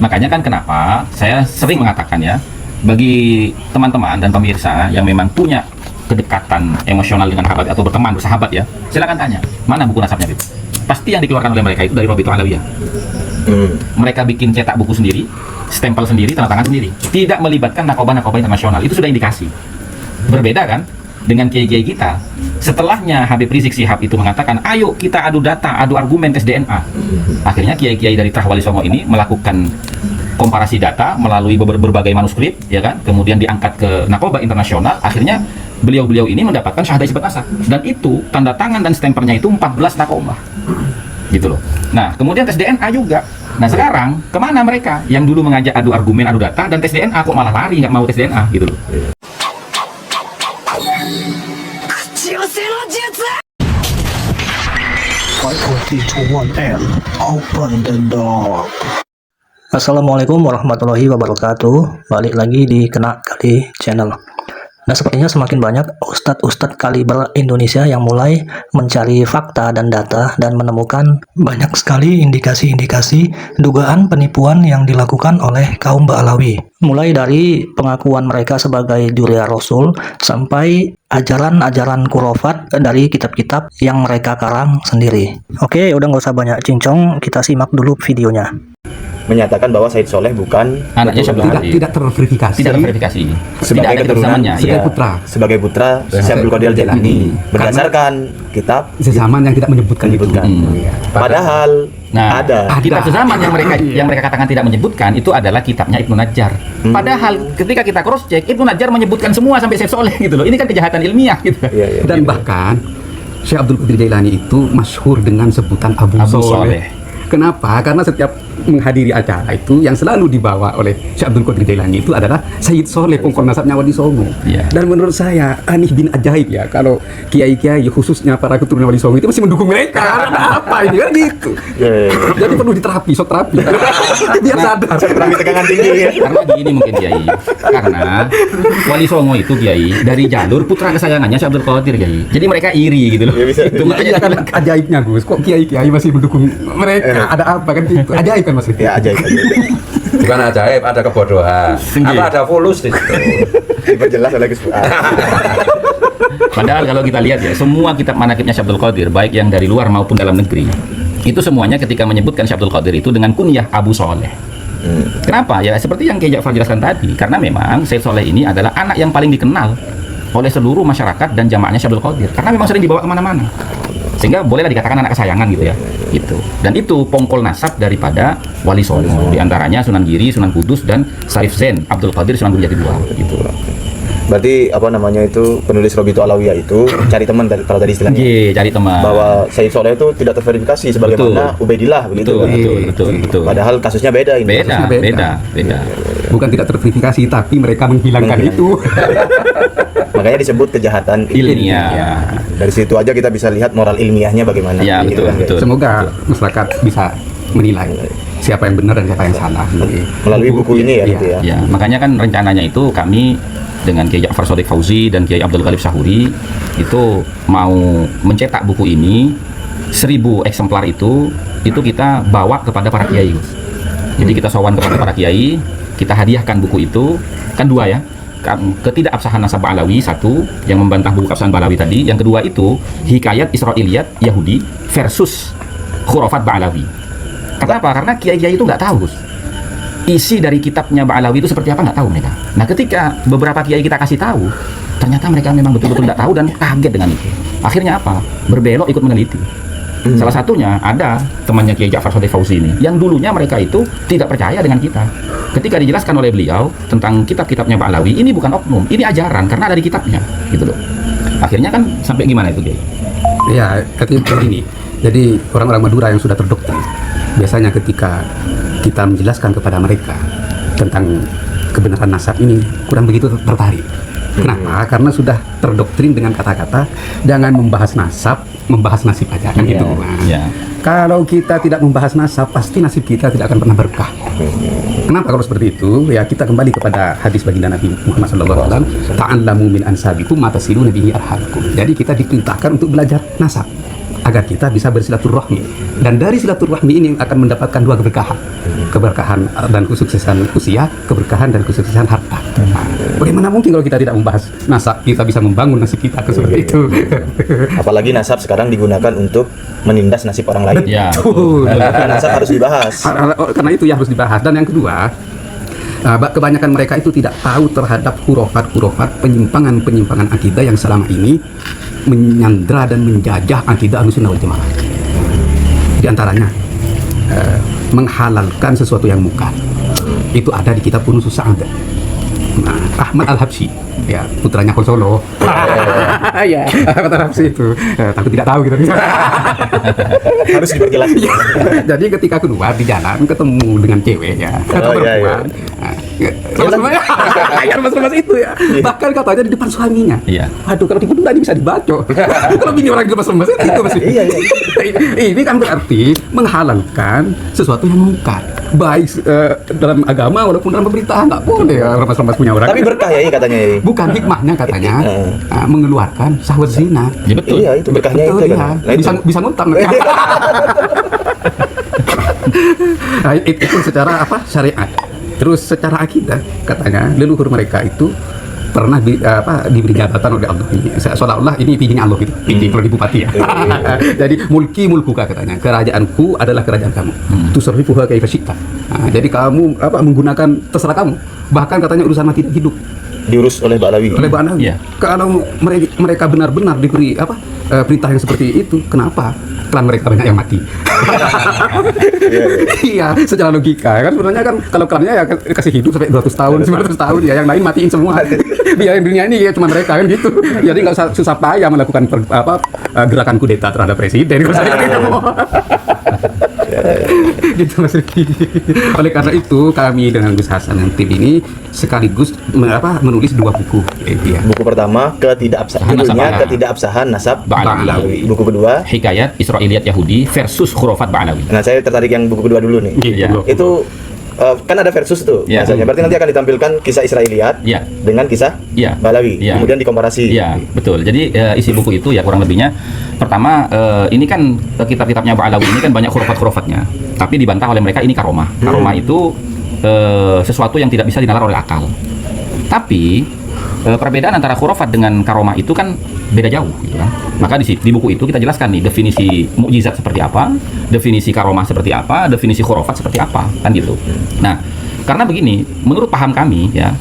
Makanya kan kenapa saya sering mengatakan ya, bagi teman-teman dan pemirsa yang memang punya kedekatan emosional dengan Habib atau berteman, bersahabat ya, silakan tanya, mana buku nasabnya Habib? Pasti yang dikeluarkan oleh mereka itu dari Rabithah Alawiyah. Mereka bikin cetak buku sendiri, stempel sendiri, tanda tangan sendiri, tidak melibatkan narkoba internasional. Itu sudah indikasi. Berbeda kan dengan kiai-kiai kita. Setelahnya Habib Rizik Syihab itu mengatakan, ayo kita adu data, adu argumen, tes DNA. Akhirnya kiai-kiai dari Trah Wali Songo ini melakukan komparasi data melalui berbagai manuskrip, ya kan, kemudian diangkat ke narkoba internasional. Akhirnya beliau-beliau ini mendapatkan syahadah isbat nasab, dan itu tanda tangan dan stempernya itu 14 narkoba, gitu loh. Nah, kemudian tes DNA juga. Nah, sekarang kemana mereka yang dulu mengajak adu argumen, adu data, dan tes DNA kok malah lari, nggak mau tes DNA, gitu loh. Assalamualaikum warahmatullahi wabarakatuh. Balik lagi di Kena Kali Channel. Nah, sepertinya semakin banyak ustadz-ustadz kaliber Indonesia yang mulai mencari fakta dan data dan menemukan banyak sekali indikasi-indikasi dugaan penipuan yang dilakukan oleh kaum Ba'alawi. Mulai dari pengakuan mereka sebagai Julia Rasul sampai ajaran-ajaran kurofat dari kitab-kitab yang mereka karang sendiri. Oke, udah nggak usah banyak cincong, kita simak dulu videonya. Menyatakan bahwa Said Soleh bukan Anaknya Syabdul Qadir. Tidak terverifikasi. Tidak terverifikasi. sebagai Tidak ada keturunan kebersamannya, sebagai ya. putra sebagai putra Syabdul Qadir Jailani berdasarkan kitab sezaman yang tidak menyebutkan itu. Padahal Nah, ada. kitab sezaman yang mereka katakan tidak menyebutkan itu adalah kitabnya Ibnu Najjar. Padahal ketika kita cross check, Ibnu Najjar menyebutkan semua sampai Said Soleh, gitu loh. Ini kan kejahatan ilmiah, gitu. Iya, iya. Dan bahkan Syekh Abdul Qadir Jailani itu masyhur dengan sebutan Abu Soleh. Kenapa? Karena setiap menghadiri acara itu yang selalu dibawa oleh Syekh Abdul Qadir Jailani itu adalah Sayyid Soleh, pongkol nasabnya Wali Songo. Iya. Dan menurut saya aneh bin ajaib ya kalau kiai-kiai khususnya para keturunan Wali Songo itu masih mendukung mereka. Karena apa ini kan gitu. Iya, iya. Jadi perlu diterapi, sok terapi. Biar sadar. Terapi tegangan tinggi ya. Karena gini mungkin Kiai. Karena Wali Songo itu Kiai dari jalur putra kesayangannya Syekh Abdul Qadir Kiai. Jadi mereka iri gitu loh. Ya, bisa. Itu Iya kan ajaibnya Gus, kok kiai-kiai masih mendukung mereka? Ada apa kan itu? Ajaib kan Mas? Ya ajaib. Bukan ajaib, ada kebodohan. Apa ada fulus di situ? Diperjelas oleh Gus Fuad. Padahal kalau kita lihat ya, semua kitab manaqibnya Syekh Abdul Qadir, baik yang dari luar maupun dalam negeri, itu semuanya ketika menyebutkan Syekh Abdul Qadir itu dengan kunyah Abu Soleh. Kenapa? Ya seperti yang Kiai Ja'far jelaskan tadi, karena memang Said Soleh ini adalah anak yang paling dikenal oleh seluruh masyarakat dan jamaahnya Syekh Abdul Qadir, karena memang sering dibawa kemana-mana, sehingga bolehlah dikatakan anak kesayangan gitu ya. Itu. Dan itu pongkol nasab daripada Wali Songo, diantaranya Sunan Giri, Sunan Kudus, dan Syarif Zain Abdul Qadir Sunan Gunung Jati II, gitu. Berarti apa namanya itu penulis Rabithah Alawiyah itu cari teman kalau tadi istilahnya. Iya, cari teman. Bahwa Said Soleh itu tidak terverifikasi sebagaimana Ubaidillah begitu. Betul. Padahal kasusnya beda ini. Beda. Bukan tidak terverifikasi, tapi mereka menghilangkan itu. Makanya disebut kejahatan Ilmiah. Ya. Dari situ aja kita bisa lihat moral ilmiahnya bagaimana. Ya, Gitu kan, betul. Semoga masyarakat bisa menilai siapa yang benar dan siapa yang salah. Melalui buku ini ya, Iya. gitu ya. Ya, makanya kan rencananya itu kami dengan Kiai Ja'far Shadiq Fauzi dan Kiai Abdul Ghalib Syahuri itu mau mencetak buku ini 1000 eksemplar itu kita bawa kepada para kiai. Jadi kita sowan kepada para kiai, kita hadiahkan buku itu, kan dua ya. Ketidakabsahan nasab Ba'alawi satu yang membantah buku keabsahan Ba'alawi tadi, yang kedua itu hikayat Israiliyat Yahudi versus khurafat Ba'alawi. Kenapa? Karena kiai-kiai itu nggak tahu, Gus. Isi dari kitabnya Ba'alawi itu seperti apa nggak tahu mereka. Nah, ketika beberapa kiai kita kasih tahu, ternyata mereka memang betul-betul nggak tahu dan kaget dengan itu. Akhirnya apa? Berbelok ikut meneliti. Salah satunya ada temannya Kiai Ja'far Shadiq Fauzi ini, yang dulunya mereka itu tidak percaya dengan kita. Ketika dijelaskan oleh beliau tentang kitab-kitabnya Ba'alawi, ini bukan oknum, ini ajaran karena ada di kitabnya, gitu loh. Akhirnya kan sampai gimana itu, Kiai? Ya, ketika ini. Jadi orang-orang Madura yang sudah terdoktrin, biasanya ketika kita menjelaskan kepada mereka tentang kebenaran nasab ini kurang begitu tertarik. Kenapa? Karena sudah terdoktrin dengan kata-kata jangan membahas nasab, membahas nasib aja kan gitu. Ya. Kalau kita tidak membahas nasab, pasti nasib kita tidak akan pernah berkah. Kenapa kalau seperti itu? Ya kita kembali kepada hadis baginda Nabi Muhammad SAW. Ta'allamu min ansabikum ma tasiluna bihi arhamakum. Jadi kita diperintahkan untuk belajar nasab. agar kita bisa bersilaturahmi, dan dari silaturahmi ini akan mendapatkan dua keberkahan dan kesuksesan usia, keberkahan dan kesuksesan harta. Nah, bagaimana mungkin kalau kita tidak membahas nasab, kita bisa membangun nasib kita seperti itu. Apalagi nasab sekarang digunakan untuk menindas nasib orang lain. Ya. Betul. Maka nasab harus dibahas. Karena itu ya harus dibahas. Dan yang kedua, kebanyakan mereka itu tidak tahu terhadap hurufat penyimpangan akidah yang selama ini menyandra dan menjajah akidah Ahlussunnah wal Jamaah. Di antaranya menghalalkan sesuatu yang mungkar. Itu ada di kitab Kunuz Sa'adah. Ahmad Al-Habsyi, ya, putranya Khol Solo. Ya, Ahmad Al-Habsyi itu. Takut tidak tahu gitu. Harus diperjelas. Jadi ketika keluar di jalan ketemu dengan cewek ya, atau perempuan. Lemas-lemas itu ya. Bahkan katanya di depan suaminya. Iya. Aduh, kalau tipu tadi bisa dibacok. Kalau bini orang lemas-lemas itu masih. Iya. Ini kan berarti menghalalkan sesuatu yang mungkar. Baik dalam agama walaupun dalam pemerintahan nggak boleh ya lemas-lemas punya orang. Tapi berkah ya katanya. Bukan hikmahnya katanya mengeluarkan syahwat zina. Ya betul. Iya, itu berkahnya Betul, itu ya. kan. Nah, itu. Bisa ngutang. Nah, itu secara apa? Syariat. Terus secara akidah katanya leluhur mereka itu pernah diberi jabatan oleh Allah ini. Seolah-olah ini pijinya Allah gitu. Pijing kalau di bupati ya. Jadi mulkuka katanya. Kerajaanku adalah kerajaan kamu. Tusarrifuha kaifa syi'ta. Nah, jadi kamu menggunakan terserah kamu. Bahkan katanya urusan mati dan hidup Diurus oleh Ba'alawi. oleh Ba'alawi. Iya. Kalau mereka benar-benar diberi perintah yang seperti itu, kenapa klan mereka banyak yang mati? Iya, secara logika kan sebenarnya kan kalau klannya ya kasih hidup sampai 200 tahun, 900 tahun ya, yang lain matiin semua. Biar dunia ini ya cuma mereka kan gitu. Jadi nggak usah susah payah melakukan gerakan kudeta terhadap presiden. Gitu Mas Riki. Oleh karena itu kami dengan Gus Hasan dan tim ini sekaligus menulis dua buku. Ya. Buku pertama ketidakabsahan nasab Ba'alawi. Buku kedua Hikayat Israiliyat Yahudi versus Khurafat Ba'alawi. Nah, saya tertarik yang buku kedua dulu nih. Iya. Itu kan ada versus tuh Iya. bahasanya. Berarti nanti akan ditampilkan kisah Israiliyat Iya. dengan kisah Iya. Ba'alawi. Iya. Kemudian dikomparasi. Iya, betul. Jadi isi buku itu ya kurang lebihnya pertama ini kan kitab-kitabnya Ba'alawi ini kan banyak khurafat-khurafatnya. Tapi dibantah oleh mereka ini karomah. Karomah itu sesuatu yang tidak bisa dinalar oleh akal. Tapi perbedaan antara khurafat dengan karomah itu kan beda jauh gitu kan. Maka di buku itu kita jelaskan nih definisi mukjizat seperti apa, definisi karomah seperti apa, definisi khurafat seperti apa, kan gitu. Nah, karena begini, menurut paham kami ya,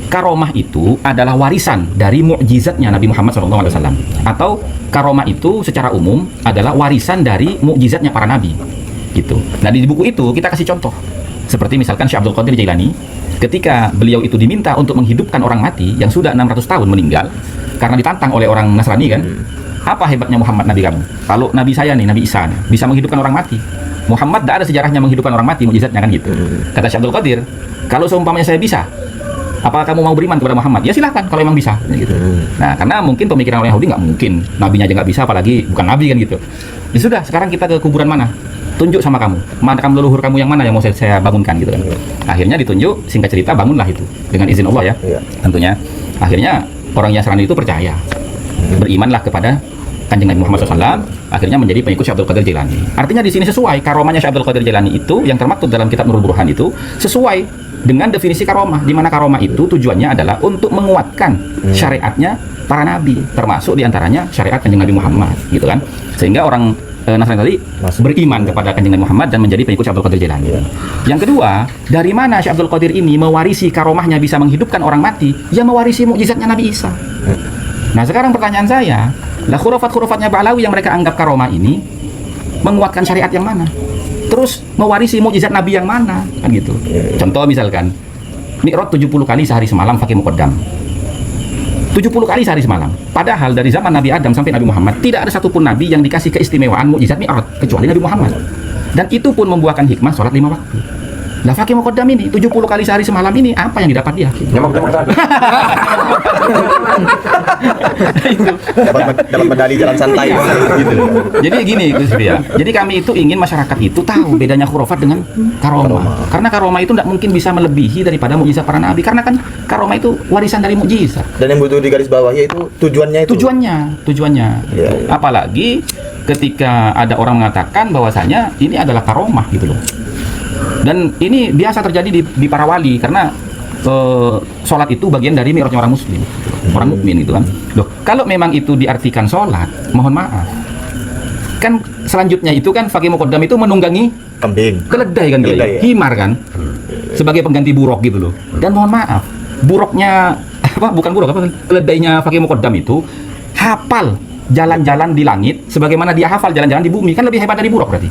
karomah itu adalah warisan dari mukjizatnya Nabi Muhammad SAW, atau karomah itu secara umum adalah warisan dari mukjizatnya para nabi gitu. Nah, di buku itu kita kasih contoh seperti misalkan Syekh Abdul Qadir Jailani ketika beliau itu diminta untuk menghidupkan orang mati yang sudah 600 tahun meninggal karena ditantang oleh orang Nasrani kan. Apa hebatnya Muhammad nabi kamu? Kalau nabi saya nih, Nabi Isa nih, bisa menghidupkan orang mati. Muhammad tidak ada sejarahnya menghidupkan orang mati, mukjizatnya kan gitu. Kata Syekh Abdul Qadir, kalau seumpamanya saya bisa, apakah kamu mau beriman kepada Muhammad? Ya silahkan kalau memang bisa gitu. Nah, karena mungkin pemikiran orang Yahudi nggak mungkin, nabinya aja nggak bisa, apalagi bukan nabi kan gitu. Ya sudah, sekarang kita ke kuburan mana? Tunjuk sama kamu, makam leluhur kamu yang mana yang mau saya bangunkan gitu kan. Akhirnya ditunjuk, singkat cerita bangunlah itu dengan izin Allah ya. Tentunya akhirnya orang Yasrani itu percaya, berimanlah kepada Kanjeng Nabi Muhammad SAW, akhirnya menjadi pengikut Syekh Abdul Qadir Jailani. Artinya di sini sesuai karomahnya Syekh Abdul Qadir Jailani itu yang termaktub dalam kitab Nurul Burhan itu sesuai dengan definisi karomah, di mana karomah itu tujuannya adalah untuk menguatkan syariatnya para nabi, termasuk diantaranya syariat Kanjeng Nabi Muhammad gitu kan. Sehingga orang Nasrani tadi beriman kepada Kanjeng Nabi Muhammad dan menjadi pengikut Syekh Abdul Qadir Jailani. Yang kedua, dari mana Syekh Abdul Qadir ini mewarisi karomahnya bisa menghidupkan orang mati? Ya mewarisi mukjizatnya Nabi Isa. Nah, sekarang pertanyaan saya, lah khurafat-khurafatnya Ba'alawi yang mereka anggap karomah ini menguatkan syariat yang mana? Terus mewarisi mukjizat Nabi yang mana? Kan gitu. Contoh misalkan Mi'raj 70 kali sehari semalam pakai muqaddam. 70 kali sehari semalam. Padahal dari zaman Nabi Adam sampai Nabi Muhammad tidak ada satupun nabi yang dikasih keistimewaan mukjizat Mi'raj kecuali Nabi Muhammad. Dan itu pun membuahkan hikmah sholat 5 waktu. Lah Fakih Muqaddam ini 70 kali sehari semalam ini apa yang didapat dia? Nyemok tadi. dapat medali jalan santai gitu. Jadi gini Gus ya. Jadi kami itu ingin masyarakat itu tahu bedanya khurafat dengan karomah. Karena karomah itu tidak mungkin bisa melebihi daripada mukjizat para nabi. Karena kan karomah itu warisan dari mukjizat. Dan yang butuh digaris bawahi itu tujuannya itu. Tujuannya. Iya, iya. Apalagi ketika ada orang mengatakan bahwasanya ini adalah karomah gitu loh. Dan ini biasa terjadi di para wali karena sholat itu bagian dari mi'rajnya orang muslim, orang mukmin itu kan. Loh, kalau memang itu diartikan sholat, mohon maaf. Kan selanjutnya itu kan Fakih Muqaddam itu menunggangi Kambing. keledai kan, Keledai, ya. himar kan, sebagai pengganti buruk gitu loh. Dan mohon maaf, buruknya bukan buruk apa, keledainya Fakih Muqaddam itu hafal jalan-jalan di langit sebagaimana dia hafal jalan-jalan di bumi, kan lebih hebat dari buruk berarti.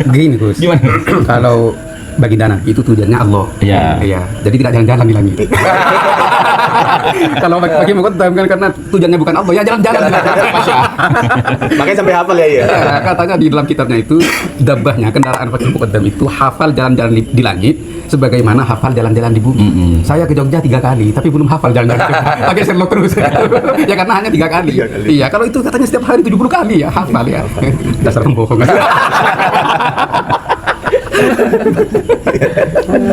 Gini Gus, Gimana? kalau baginda Nabi itu tujuannya Allah. Iya. Iya. Jadi tidak jalan-jalan di langit. Kalau Fakih Muqaddam kan karena tujuannya bukan Allah, ya jalan-jalan di langit. Makanya sampai hafal ya. Ya, katanya di dalam kitabnya itu dabahnya kendaraan Fakih Muqaddam itu hafal jalan-jalan di langit sebagaimana hafal jalan-jalan di bumi. Saya ke Jogja 3 kali tapi belum hafal jalan-jalan. Pakai Sherlock terus. Ya karena hanya 3 kali. Iya, kalau itu katanya setiap hari 70 kali ya hafal ya. Dasar pembohong.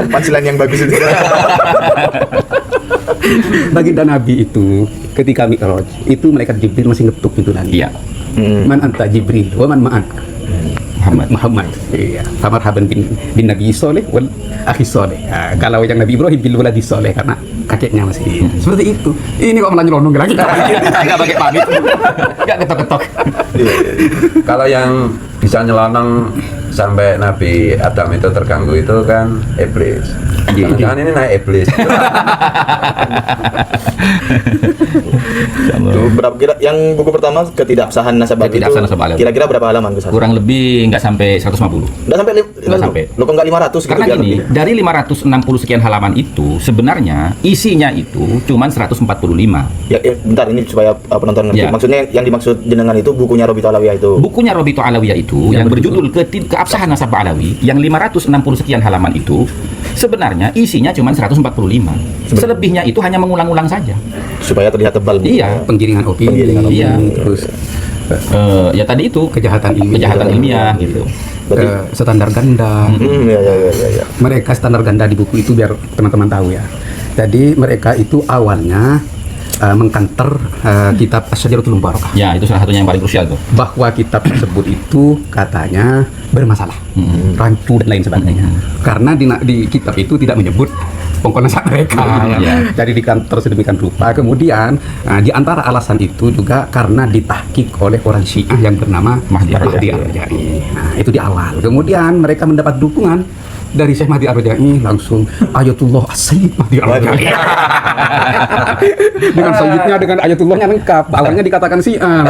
Pansilan yang bagus itu. Baginda Nabi itu ketika Mi'raj itu malaikat Jibril masih ngetuk pintu langit. Iya. Man anta Jibril wa man ma'ak Muhammad. Iya. Marhaban bin Nabi Soleh wal akhi Soleh. Nah, kalau yang Nabi Ibrahim bil waladi Soleh karena kakeknya masih seperti itu. Ini kok malah nyelonong lagi. Enggak pakai pamit. Enggak ketok-ketok. Kalau yang bisa nyelonong sampai Nabi Adam itu terganggu itu kan iblis. Jangan ini naik iblis. Berapa yang buku pertama ketidakabsahan nasab itu Ketidakabsahan nasab alawi. kira-kira berapa halaman Gus? Kurang lebih nggak sampai 150. Enggak sampai Nggak sampai. Lo kok enggak 500 gitu Karena biar gini, lebih. dari 560 sekian halaman itu sebenarnya isinya itu cuman 145. Ya, bentar ini supaya penonton ngerti. Ya. Maksudnya yang dimaksud jenengan itu bukunya Robito Alawiyah itu. Bukunya Robito Alawiyah itu yang berjudul Keabsahan Nasab Alawi yang 560 sekian halaman itu sebenarnya isinya cuma 145. Selebihnya itu hanya mengulang-ulang saja. Supaya terlihat tebal. Iya. Penggiringan opini, Penggiringan opini. iya. Terus Ya tadi itu kejahatan ilmiah gitu. standar ganda. Ya. Mereka standar ganda di buku itu biar teman-teman tahu ya. Jadi mereka itu awalnya mengkanter kitab Asy-Syajaratul Mubarakah. Ya, itu salah satunya yang paling krusial tuh. Bahwa kitab tersebut itu katanya bermasalah, rancu dan lain sebagainya. Karena di kitab itu tidak menyebut pengkonasan mereka. Ya. Jadi di kantor sedemikian rupa. Kemudian di antara alasan itu juga karena ditahkik oleh orang Syiah yang bernama Mahdi Ar-Raja'i. Nah, itu di awal. Kemudian mereka mendapat dukungan dari Syekh Mahdi Ar-Raja'i langsung Ayatullah As-Sayyid Mahdi Ar-Raja'i. Dengan sayyidnya, dengan ayatullahnya lengkap. Awalnya dikatakan Syiah.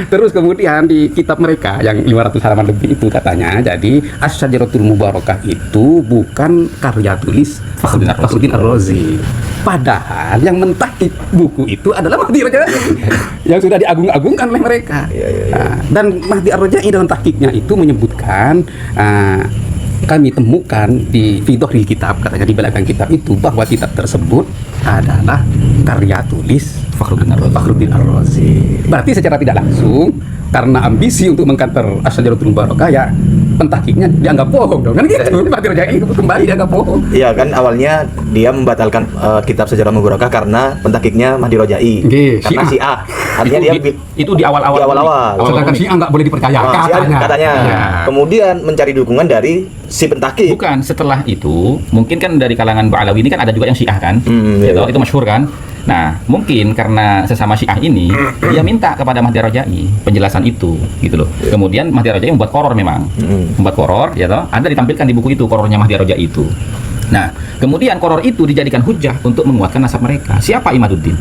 Terus kemudian di kitab mereka yang 500 halaman lebih itu katanya, jadi Asy-Syajaratul Mubarakah itu bukan karya tulis Fakhruddin Ar-Razi. Padahal yang mentahkik buku itu adalah Mahdi Ar-Raja'i yang sudah diagung-agungkan oleh mereka. Nah, dan Mahdi Ar-Raja'i dalam tahkiknya itu menyebutkan kami temukan di Fidohril Kitab, katanya di belakang kitab itu, bahwa kitab tersebut adalah karya tulis Fakhruddin Ar-Razi. Berarti secara tidak langsung karena ambisi untuk mengkanter Asy-Syajaratul Mubarakah, ya pentahkiknya dianggap bohong dong, kan gitu. Mahdi Ar-Raja'i kembali dianggap bohong. Iya kan, awalnya dia membatalkan kitab Sejarah Mubarakah karena pentahkiknya Mahdi Ar-Raja'i. Karena Syiah. Artinya dia itu di awal-awal. Di awal-awal. Sedangkan Syiah nggak boleh dipercaya, katanya. Ya. Kemudian mencari dukungan dari si pentahkik. Bukan, setelah itu mungkin kan dari kalangan Ba'alawi ini kan ada juga yang Syiah kan, itu masyhur kan. Nah, mungkin karena sesama Syiah ini dia minta kepada Mahdi Ar-Raja'i penjelasan itu, gitu loh. Kemudian Mahdi Ar-Raja'i membuat koror memang, membuat koror, ya toh. Ada ditampilkan di buku itu korornya Mahdi Ar-Raja'i itu. Nah, kemudian koror itu dijadikan hujah untuk menguatkan nasab mereka. Siapa Imaduddin?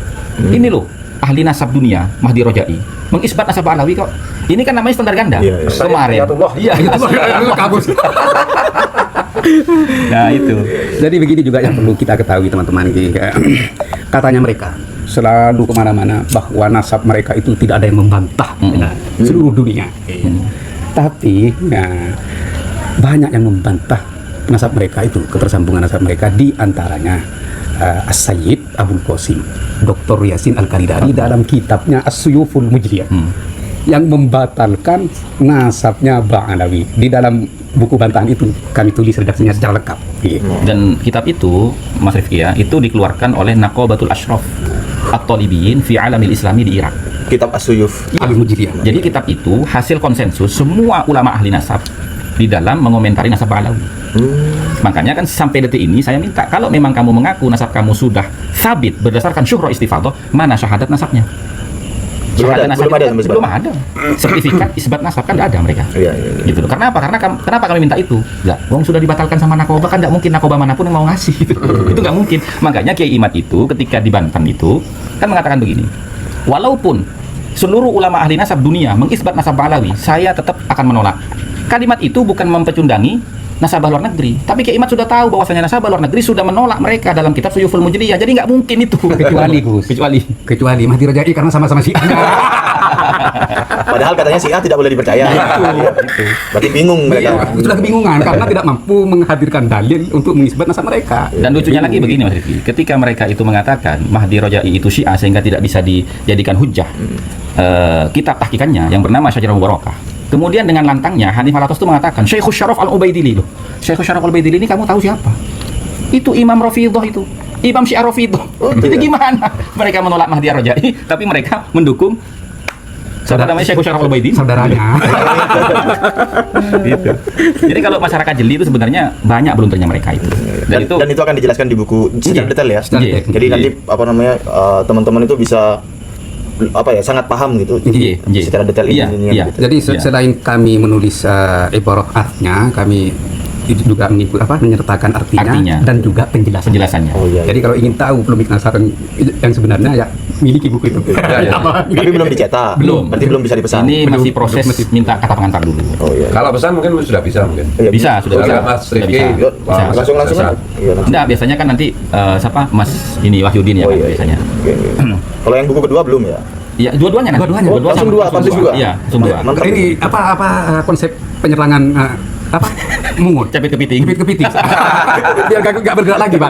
Ini loh, ahli nasab dunia, Mahdi Ar-Raja'i. Mengisbat nasab Alawi kok. Ini kan namanya standar ganda. Kemarin. Iya, itu kabus. Nah, itu. Jadi begini juga yang perlu kita ketahui teman-teman. Katanya mereka selalu kemana-mana bahwa nasab mereka itu tidak ada yang membantah seluruh dunia. Tapi banyak yang membantah nasab mereka itu, ketersambungan nasab mereka, di antaranya As-Sayyid Abul Qasim Dr. Yasin Al-Karidari dalam kitabnya As-Suyuful Mujriyah yang membatalkan nasabnya Ba'alawi. Di dalam buku bantahan itu kami tulis redaksinya secara lengkap. Dan kitab itu, Mas Rifki ya, itu dikeluarkan oleh Naqabatul Ashraf At-Talibiyin fi Alamil Islami di Irak. Kitab As-Suyuf. Al-Mujriyah. Jadi kitab itu hasil konsensus semua ulama ahli nasab di dalam mengomentari nasab Ba'alawi. Makanya kan sampai detik ini saya minta, kalau memang kamu mengaku nasab kamu sudah sabit berdasarkan syuhra istifadah, mana syahadat nasabnya? Syahadat nasab belum ada. Sertifikat isbat nasab kan tidak ada mereka. Gitu loh. Karena apa? Kenapa kami minta itu? Lah, wong sudah dibatalkan sama Nakoba, kan tidak mungkin Nakoba manapun yang mau ngasih. Itu nggak mungkin. Makanya Kiai Imad itu ketika di Banten itu kan mengatakan begini, walaupun seluruh ulama ahli nasab dunia mengisbat nasab Ba'alawi, saya tetap akan menolak. Kalimat itu bukan mempecundangi nasabah luar negeri, tapi Kiai Imad sudah tahu bahwasanya nasabah luar negeri sudah menolak mereka dalam kitab Suyuful Mujriyah, jadi nggak mungkin itu. Kecuali Gus, kecuali Mahdi Rajai karena sama-sama Syiah. Padahal katanya Syiah tidak boleh dipercaya. Berarti bingung mereka. Sudah kebingungan karena tidak mampu menghadirkan dalil untuk mengisbat nasab mereka. Dan lucunya lagi begini Mas Rifki, ketika mereka itu mengatakan Mahdi Rajai itu Syiah sehingga tidak bisa dijadikan hujjah, kitab tahqiqannya yang bernama Syajarah Mubarakah, kemudian dengan lantangnya Hanif Alatos itu mengatakan Syekhus Syaraf Al-Ubaidili loh. Syekhus Syaraf Al-Ubaidili ini kamu tahu siapa? Itu Imam Rafidhah itu. Imam Syiah Rafidhah. Jadi gimana? Mereka menolak Mahdi Rajai tapi mereka mendukung saudara namanya Syekhus Syaraf Al-Ubaidili. Saudaranya. Gitu. Jadi kalau masyarakat jeli itu sebenarnya banyak belum mereka itu. Dan itu akan dijelaskan di buku secara detail ya. Iya. Jadi nanti apa namanya teman-teman itu bisa sangat paham gitu secara detail ini. Gitu. Jadi selain kami menulis ibarah artnya, kami itu juga menyertakan artinya dan juga penjelasannya. Jadi kalau ingin tahu polemik nasab yang sebenarnya ya miliki buku itu. Tapi belum dicetak. Berarti belum bisa dipesan. Ini masih proses minta kata pengantar dulu. Kalau pesan mungkin sudah bisa mungkin. Bisa, sudah bisa. Mas Rifki langsung aja. Nah, biasanya kan nanti siapa Mas ini Wahyudin ya kan biasanya. Kalau yang buku kedua belum ya? Iya, dua-duanya nanti. Langsung dua, publish juga. Iya, langsung dua. Ini konsep penyerangan mungut, Capit kepiting. Biar nggak bergerak lagi Pak.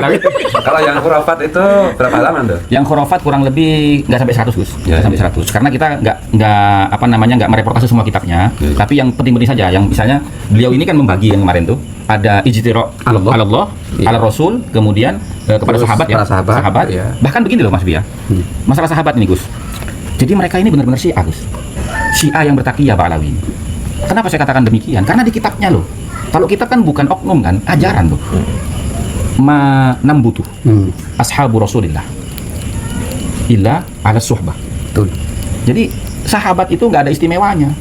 Kalau yang khurafat itu berapa halaman tuh? Yang khurafat kurang lebih nggak sampai 100 Gus. Nggak sampai 100. Karena kita nggak mereportase semua kitabnya. Tapi yang penting-penting saja. Yang misalnya beliau ini kan membagi yang kemarin tuh. Ada ijtira' Allah, ala Rasul, kemudian kepada sahabat ya. Sahabat. Ya. Bahkan begini loh Mas Bia. Masalah sahabat ini Gus. Jadi mereka ini benar-benar Syiah Gus. Syiah yang bertaqiyah Ba'alawi. Kenapa saya katakan demikian? Karena di kitabnya loh. Kalau kitab kan bukan oknum kan, ajaran tuh. Ma nambutu ashabu Rasulillah illa ala suhbah. Betul. Jadi sahabat itu nggak ada istimewanya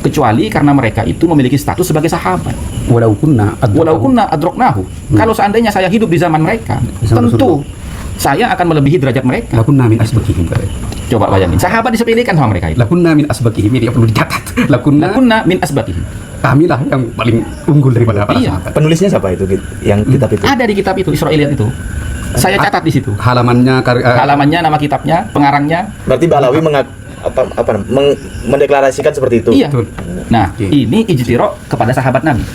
kecuali karena mereka itu memiliki status sebagai sahabat. Walau kunna adroknahu. Kalau seandainya saya hidup di zaman mereka, tentu saya akan melebihi derajat mereka. Lakunna min asbaqihim. Coba bayangin, sahabat disepelekan sama mereka itu. Lakunna min asbaqihim, ini perlu dicatat. Lakunna min asbaqihim. Kamilah yang paling unggul daripada para sahabat. Penulisnya siapa itu? Yang kitab itu? Ada di kitab itu, Israiliyat itu. Saya catat di situ. Halamannya, nama kitabnya, pengarangnya. Berarti Ba'alawi mendeklarasikan seperti itu. Iya. Nah, ini ijtira' kepada sahabat Nabi.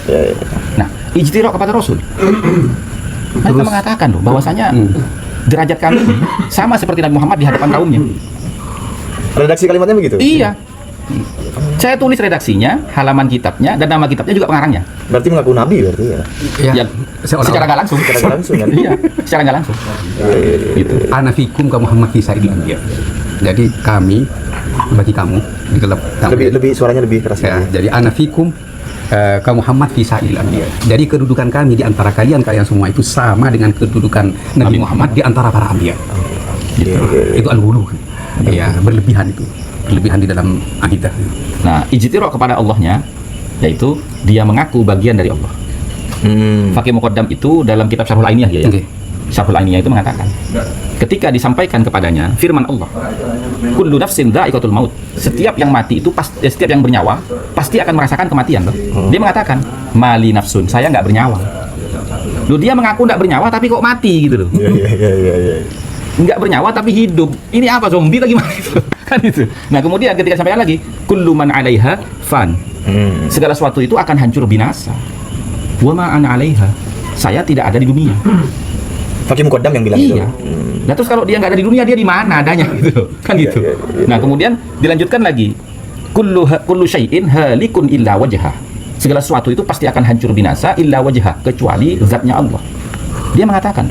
Nah, ijtira' kepada Rasul. Mereka mengatakan loh bahwasanya derajat kami sama seperti Nabi Muhammad di hadapan kaumnya. Redaksi kalimatnya begitu? Iya. Saya tulis redaksinya, halaman kitabnya, dan nama kitabnya juga pengarangnya. Berarti mengaku Nabi berarti ya? Ya, secara nggak langsung. Secara nggak langsung kan? Iya, secara nggak langsung. Gitu. Anafikum ka Muhammad fi sa'idil anbiya. Jadi kami bagi kamu di gelap lebih suaranya lebih keras ya. Jadi anafikum ka Muhammad fi sa'idil anbiya. Jadi kedudukan kami di antara kalian semua itu sama dengan kedudukan Nabi Muhammad di antara para anbiya. Gitu. Itu al-ghulu. Ya, berlebihan itu. Berlebihan di dalam akidah. Nah, ijtira' kepada Allahnya yaitu dia mengaku bagian dari Allah. Fakih Muqaddam itu dalam kitab Syarhul Ainiyah ya. Okay. Syarhul Ainiyah itu mengatakan ketika disampaikan kepadanya firman Allah, kullu nafsin dha'iqatul maut. Setiap yang mati itu setiap yang bernyawa pasti akan merasakan kematian loh. Dia mengatakan, mali nafsun, saya nggak bernyawa. Loh, dia mengaku nggak bernyawa tapi kok mati gitu loh. Iya. Nggak bernyawa tapi hidup. Ini apa, zombie lagi mati gitu. Kan itu. Nah, kemudian ketika sampaikan lagi, kullu man 'alaiha fan. Segala sesuatu itu akan hancur binasa. wa ma ana 'alaiha. Saya tidak ada di dunia. Fakih Muqaddam yang bilang Iya. itu. Nah terus kalau dia nggak ada di dunia, dia di mana adanya gitu, kan gitu. Nah kemudian dilanjutkan lagi, kullu syai'in halikun illa wajhah. Segala sesuatu itu pasti akan hancur binasa illa wajhah, kecuali zatnya Allah. Dia mengatakan,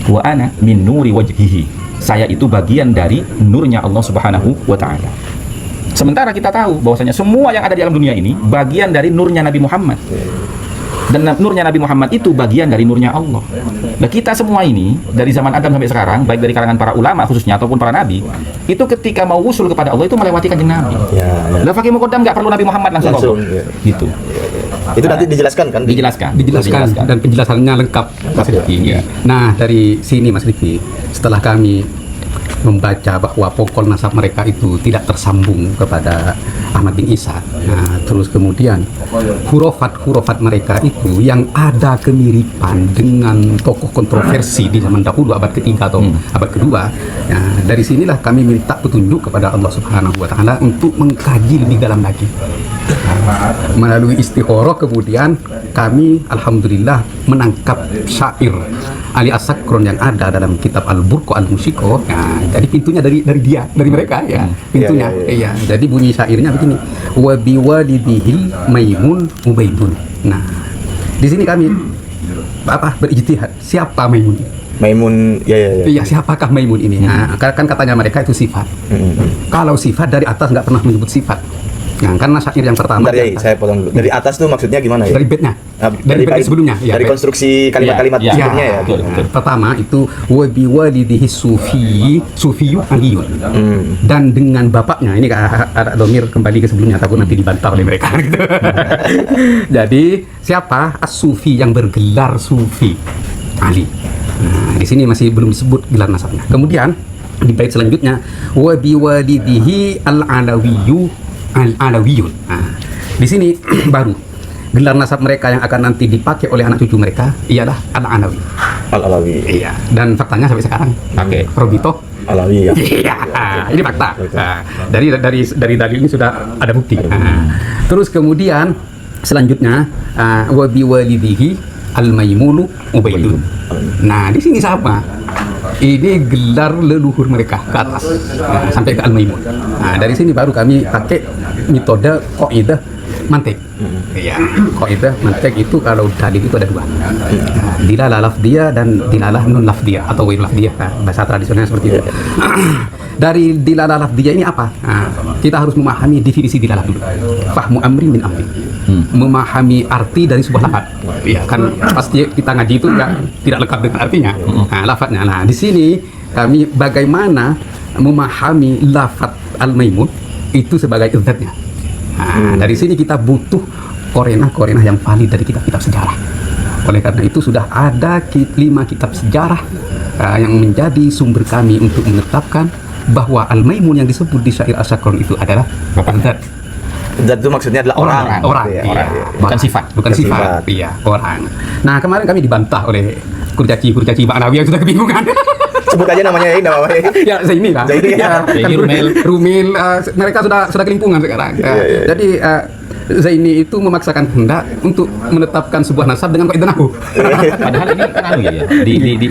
wa ana min nuri wajhihi. Saya itu bagian dari nurnya Allah Subhanahu wa taala. Sementara kita tahu bahwasanya semua yang ada di alam dunia ini bagian dari nurnya Nabi Muhammad. Dan nurnya Nabi Muhammad itu bagian dari nurnya Allah. Nah kita semua ini dari zaman Adam sampai sekarang, baik dari kalangan para ulama khususnya ataupun para nabi, itu ketika mau usul kepada Allah itu melewati kanjeng Nabi. Ya. Lah Fakih Muqaddam nggak perlu Nabi Muhammad langsung Langsung, ngomong. ya. Gitu. Itu nanti dijelaskan kan? Dijelaskan. dan penjelasannya lengkap Mas Rifki. Iya. Nah dari sini Mas Rifki, setelah kami membaca bahwa pokok nasab mereka itu tidak tersambung kepada Ahmad bin Isa, nah terus kemudian hurufat mereka itu yang ada kemiripan dengan tokoh kontroversi di zaman dahulu abad ketiga atau abad kedua. Nah dari sinilah kami minta petunjuk kepada Allah Subhanahu Wa Taala untuk mengkaji lebih dalam lagi. Melalui istikharah kemudian kami alhamdulillah menangkap syair Ali As-Sakron yang ada dalam kitab Al-Burqa Al-Musyiko. Nah, jadi pintunya dari mereka ya. Pintunya. Iya. Jadi bunyi syairnya begini. Wa biwalidihil maimun ubaidun. Nah, di sini kami berijtihad. Siapa Maimun? Maimun ya. Iya, siapakah Maimun ini? Nah, kan katanya mereka itu sifat. Kalau sifat dari atas nggak pernah menyebut sifat. Nah, karena syair yang pertama. Bentar ya, saya potong dulu. Dari atas tuh maksudnya gimana ya? Dari bednya. Dari bait sebelumnya. Ya, dari konstruksi kalimat-kalimat sebelumnya ya. Betul. Pertama itu wa biwalidihi sufiyu aliyun. Dan dengan bapaknya ini ada domir kembali ke sebelumnya, takut nanti dibantah oleh mereka gitu. Jadi siapa as-sufi yang bergelar sufi? Ali. Nah, di sini masih belum disebut gelar nasabnya. Kemudian di bait selanjutnya wa biwalidihi al-alawiyyu al-alawiyun. Nah, di sini baru gelar nasab mereka yang akan nanti dipakai oleh anak cucu mereka ialah al-alawi. Al-Alawi. Iya. Dan faktanya sampai sekarang pakai Robito Alawi ya. Iya, ini fakta. Nah, dari dalil ini sudah ada bukti. Nah, terus kemudian selanjutnya wa biwalidihi al-maimunu ubaidun. Nah, di sini sama. Ini gelar leluhur mereka ke atas sampai ke al-maimun. Nah, dari sini baru kami pakai metode qaidah mantik. Iya, qaidah mantik itu kalau dalil itu ada dua. Dilalah lafdiyah dan dilalah nun lafdiyah atau ghair lafdiyah. Bahasa tradisionalnya seperti itu. Dari dilalah lafdiyah ini apa? Kita harus memahami definisi dilalah dulu. Fahmu amri min amri. Memahami arti dari sebuah lafaz. Iya, kan pasti kita ngaji itu tidak lengkap dengan artinya. Nah, lafaznya. Nah, di sini kami bagaimana memahami lafaz al-maimun itu sebagai zatnya. Nah, dari sini kita butuh korenah yang valid dari kitab-kitab sejarah. Oleh karena itu sudah ada 5 kitab sejarah yang menjadi sumber kami untuk menetapkan bahwa al-maimun yang disebut di syair As-Sakron itu adalah zat. Zat itu maksudnya adalah orang. Iya. Bukan sifat. Bukan sifat. Iya, orang. Nah, kemarin kami dibantah oleh kurcaci Mbak Nawi yang sudah kebingungan. Sebut aja namanya ini apa? Ya, Zaini lah. Zaini, Ya, ya. kan Rumil, mereka sudah kelimpungan sekarang. Jadi Zaini itu memaksakan hendak untuk menetapkan sebuah nasab dengan kaidah nahwu. Padahal ini kan ya.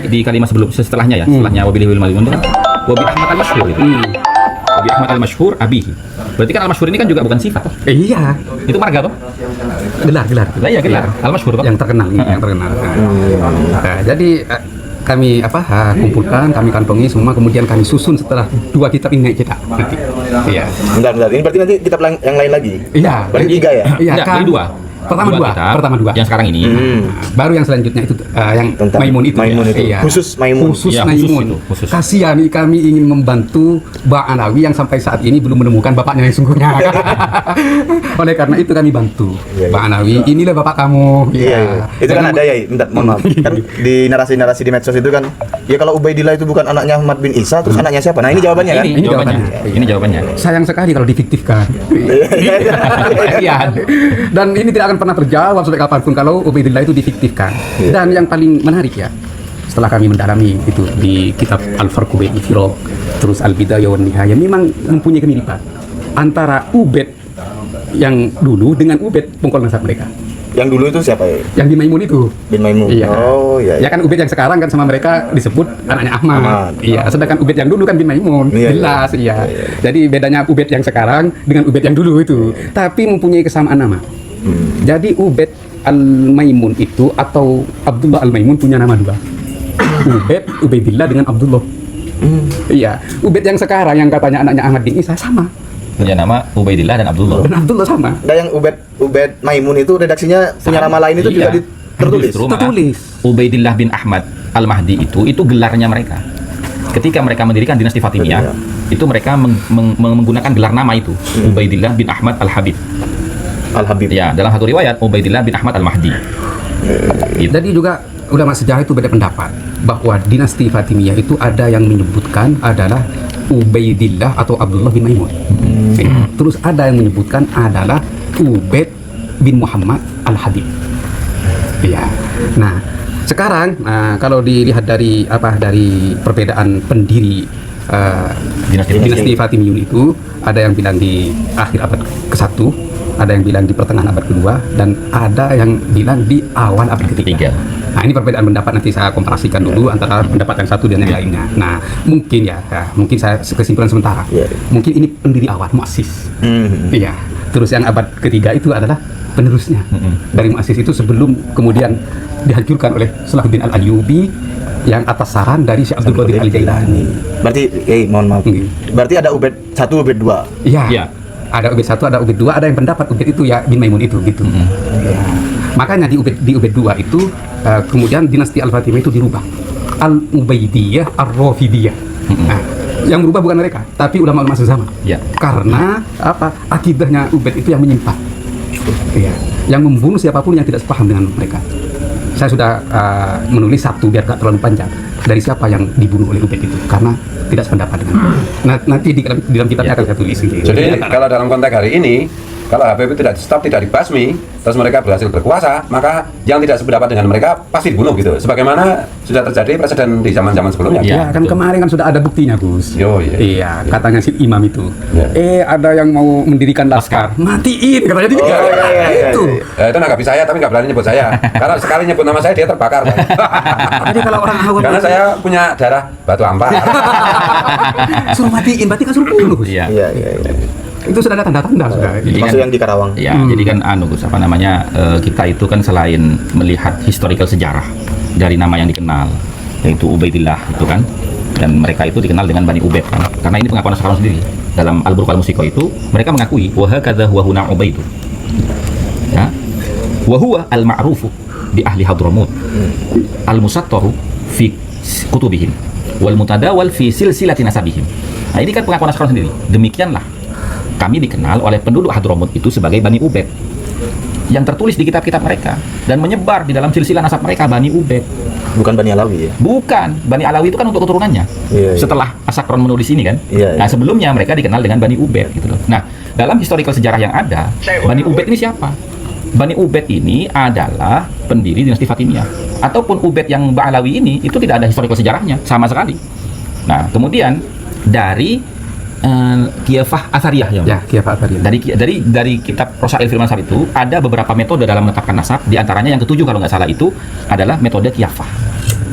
Di kalimat setelahnya ya, setelahnya wabilihil malimun itu kan wabi Ahmad al-Masyhur gitu. Wabi Ahmad al-Masyhur abihi. Berarti kan al-Masyhur ini kan juga bukan sifat toh? Iya, Itu marga toh? gelar. Lah iya gelar. Al-Masyhur toh? Yang terkenal ini, yang terkenal. Nah, jadi kami kumpulkan, kami kantongi semua, kemudian kami susun setelah 2 kitab ini naik cetak nanti. Iya. Bentar. Ini berarti nanti kitab yang lain lagi. Iya. Berarti 3 ya? Iya, Enggak, kan. jadi 2. Pertama dua. Yang sekarang ini. Baru yang selanjutnya itu yang Tentang Maimun itu. Maimun itu. Iya. Khusus Maimun. Khusus Iya, Maimun. khusus. Kasihan kami ingin membantu Mbak Alawi yang sampai saat ini belum menemukan bapaknya yang sungguhnya. Oleh karena itu kami bantu. Iya. Mbak Alawi, inilah bapak kamu. Iya. Itu kan ada ya, bentar, mohon maaf. Kan di narasi-narasi di medsos itu kan, ya kalau Ubaidillah itu bukan anaknya Ahmad bin Isa, terus anaknya siapa? Nah, ini jawabannya kan? Ini jawabannya. Ini jawabannya. Sayang sekali kalau difiktifkan. Iya. Dan ini tidak akan pernah terjawab sampai kapanpun kalau Ubaidillah itu difiktifkan. Dan yang paling menarik ya, setelah kami mendalami itu di kitab Al-Farqu Bainal Firaq, terus Al-Bidayah wan Nihayah, memang mempunyai kemiripan antara Ubaid yang dulu dengan Ubaid pengkol nasab mereka. Yang dulu itu siapa ya? Yang bin Maimun itu. Bin Maimun. Iya. Oh iya. Ya kan Ubed yang sekarang kan sama mereka disebut anaknya Ahmad. Ahmad. Iya, sedangkan Ubed yang dulu kan bin Maimun. Iya, Jelas, iya. Jadi bedanya Ubed yang sekarang dengan Ubed yang dulu itu. Tapi mempunyai kesamaan nama. Jadi Ubed Al-Maimun itu atau Abdullah Al-Maimun punya nama dua. Ubaidillah dengan Abdullah. Iya, Ubed yang sekarang yang katanya anaknya Ahmad bin Isa sama. Punya nama Ubaidillah dan Abdullah. Dan Abdullah sama. Dan yang Ubed Maimun itu redaksinya punya nama lain itu juga Iya. tertulis. Justru malah Tertulis. Ubaidillah bin Ahmad Al-Mahdi itu gelarnya mereka. Ketika mereka mendirikan dinasti Fatimiyah, Iya. itu mereka menggunakan gelar nama itu, Ubaidillah bin Ahmad Al-Habib. Al-Habib. Ya, dalam satu riwayat Ubaidillah bin Ahmad Al-Mahdi. Jadi juga ulama sejarah itu beda pendapat bahwa dinasti Fatimiyah itu ada yang menyebutkan adalah Ubaidillah atau Abdullah bin Maimun. Terus ada yang menyebutkan adalah Ubed bin Muhammad Al-Habib. Iya. Nah, sekarang kalau dilihat dari perbedaan pendiri dinasti Fatimiyun itu, ada yang bilang di akhir abad ke-1, ada yang bilang di pertengahan abad kedua, dan ada yang bilang di awal abad ketiga. Nah, ini perbedaan pendapat, nanti saya komparasikan dulu antara pendapat yang satu dan yang lainnya. Nah, mungkin mungkin saya kesimpulan sementara. Iya. Mungkin ini pendiri awal, muassis. Iya. Terus yang abad ketiga itu adalah penerusnya. Dari muassis itu sebelum kemudian dihancurkan oleh Salahuddin Al-Ayyubi yang atas saran dari Syekh Abdul Qadir Al-Jailani. Berarti, mohon maaf. Berarti ada Ubed 1, Ubed 2. Iya. Iya. Ada Ubed 1, ada Ubed 2, ada yang pendapat Ubed itu ya bin Maimun itu gitu. Ya. Makanya di Ubed 2 itu kemudian dinasti Al-Fatimiyah itu dirubah. Al-Ubaidiyah, Ar-Rafidiyah. Nah, yang berubah bukan mereka, tapi ulama-ulama sesama. Ya. Karena akidahnya Ubed itu yang menyimpang. Iya. Yang membunuh siapapun yang tidak sepaham dengan mereka. Saya sudah menulis satu biar gak terlalu panjang dari siapa yang dibunuh oleh Ubed itu karena tidak sependapat dengan. Nah, nanti di dalam kitabnya akan saya tulis. Jadi kalau dalam konteks hari ini, kalau Habib tidak di stop, tidak dibasmi, terus mereka berhasil berkuasa, maka yang tidak sependapat dengan mereka pasti dibunuh gitu. Sebagaimana sudah terjadi presiden di zaman-zaman sebelumnya. Iya. Ya, kan kemarin kan sudah ada buktinya, Gus. Yo, iya. Iya, katanya si imam itu. Iya. Ada yang mau mendirikan laskar. Matiin katanya gitu. iya. Itu. Itu nanggapi saya, tapi nggak berani nyebut saya. Karena sekali nyebut nama saya, dia terbakar. Kan? Jadi kalau orang awam Karena saya punya darah batu ampar. suruh matiin, berarti kan suruh bunuh. Gus. Iya. Iya. Itu sudah ada tanda-tanda sudah. Jadi Maksud yang di Karawang. Ya, jadi kan Gus, kita itu kan selain melihat historical sejarah dari nama yang dikenal, yaitu Ubaidillah itu kan, dan mereka itu dikenal dengan Bani Ubed kan, karena ini pengakuan sekarang sendiri dalam Al-Burq Al-Musiko itu mereka mengakui wa hakadha huwa huna Ubaidu, ya, wa huwa al-ma'rufu bi ahli Hadramut al-musattaru fi kutubihim wal mutadawal fi silsilati nasabihim. Nah, ini kan pengakuan sekarang sendiri. Demikianlah kami dikenal oleh penduduk Hadramut itu sebagai Bani Ubed yang tertulis di kitab-kitab mereka dan menyebar di dalam silsilah nasab mereka Bani Ubed. Bukan Bani Alawi ya. Bukan, Bani Alawi itu kan untuk keturunannya. Iya. Setelah Asakron menulis ini kan. Iya. Nah, sebelumnya mereka dikenal dengan Bani Ubed gitu loh. Nah, dalam historical sejarah yang ada, Bani Ubed ini siapa? Bani Ubed ini adalah pendiri dinasti Fatimiyah. Ataupun Ubed yang Ba'alawi ini itu tidak ada historical sejarahnya sama sekali. Nah, kemudian dari Khilafah Athariyah Ya, Khilafah Athariyah. dari kitab Rosail Firman Sab itu ada beberapa metode dalam menetapkan nasab, di antaranya yang ketujuh kalau nggak salah itu adalah metode Khilafah.